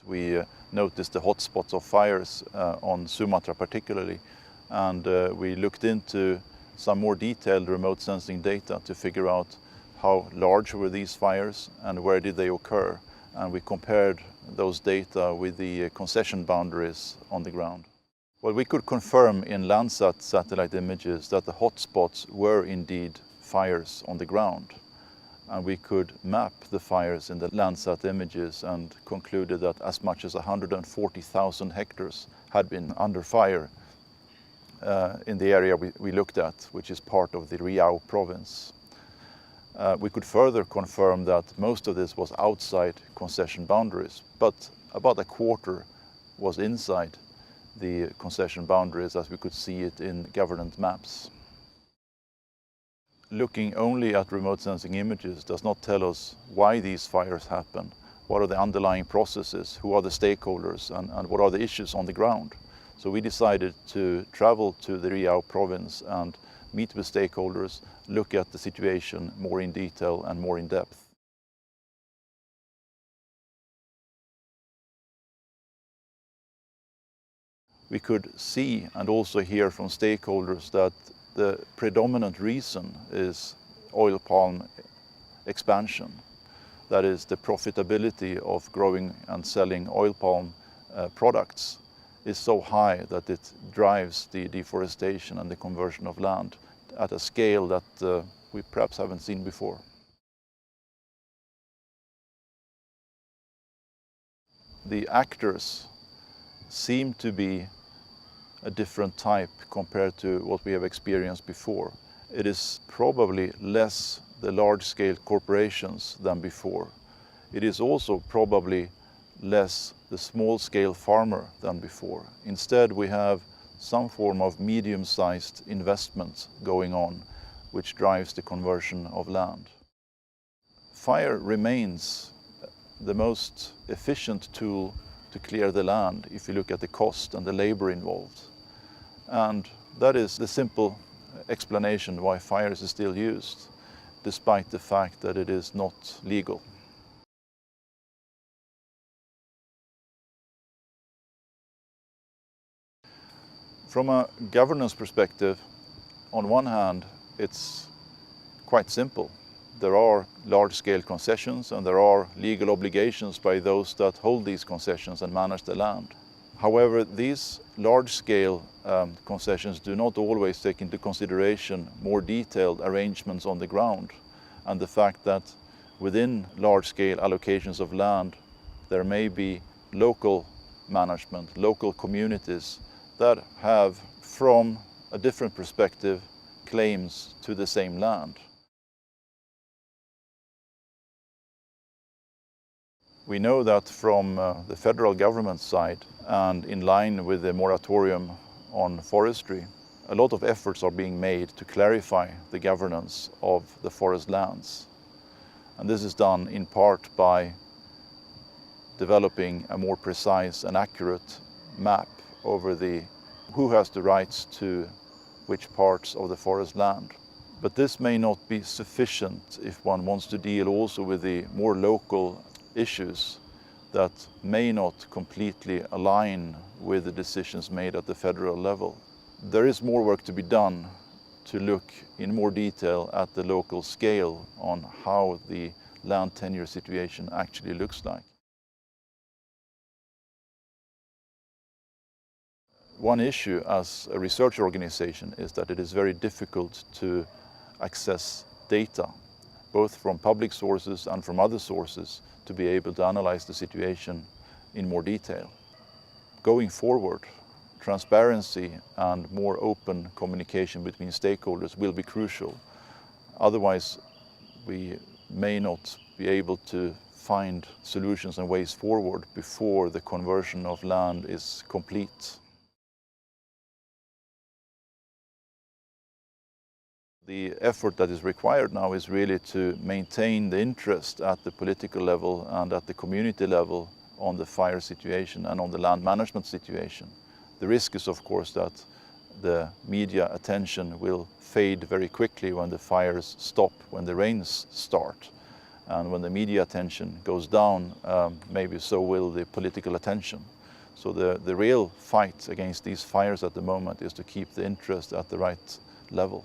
We noticed the hotspots of fires on Sumatra particularly, and we looked into some more detailed remote sensing data to figure out how large were these fires and where did they occur. And we compared those data with the concession boundaries on the ground. Well, we could confirm in Landsat satellite images that the hotspots were indeed fires on the ground. And we could map the fires in the Landsat images and concluded that as much as 140,000 hectares had been under fire in the area we looked at, which is part of the Riau province. We could further confirm that most of this was outside concession boundaries, but about a quarter was inside the concession boundaries as we could see it in government maps. Looking only at remote sensing images does not tell us why these fires happen, what are the underlying processes, who are the stakeholders, and what are the issues on the ground. So we decided to travel to the Riau province and meet with stakeholders, look at the situation more in detail and more in depth. We could see and also hear from stakeholders that the predominant reason is oil palm expansion. That is, the profitability of growing and selling oil palm products is so high that it drives the deforestation and the conversion of land at a scale that we perhaps haven't seen before. The actors seem to be a different type compared to what we have experienced before. It is probably less the large-scale corporations than before. It is also probably less the small-scale farmer than before. Instead, we have some form of medium-sized investment going on, which drives the conversion of land. Fire remains the most efficient tool to clear the land if you look at the cost and the labor involved. And that is the simple explanation why fire is still used, despite the fact that it is not legal. From a governance perspective, on one hand, it's quite simple. There are large-scale concessions and there are legal obligations by those that hold these concessions and manage the land. However, these large-scale concessions do not always take into consideration more detailed arrangements on the ground, and the fact that within large-scale allocations of land there may be local management, local communities that have, from a different perspective, claims to the same land. We know that from the federal government side, and in line with the moratorium on forestry, a lot of efforts are being made to clarify the governance of the forest lands. And this is done in part by developing a more precise and accurate map over who has the rights to which parts of the forest land. But this may not be sufficient if one wants to deal also with the more local issues that may not completely align with the decisions made at the federal level. There is more work to be done to look in more detail at the local scale on how the land tenure situation actually looks like. One issue as a research organization is that it is very difficult to access data, both from public sources and from other sources, to be able to analyze the situation in more detail. Going forward, transparency and more open communication between stakeholders will be crucial. Otherwise, we may not be able to find solutions and ways forward before the conversion of land is complete. The effort that is required now is really to maintain the interest at the political level and at the community level on the fire situation and on the land management situation. The risk is, of course, that the media attention will fade very quickly when the fires stop, when the rains start. And when the media attention goes down, maybe so will the political attention. So the real fight against these fires at the moment is to keep the interest at the right level.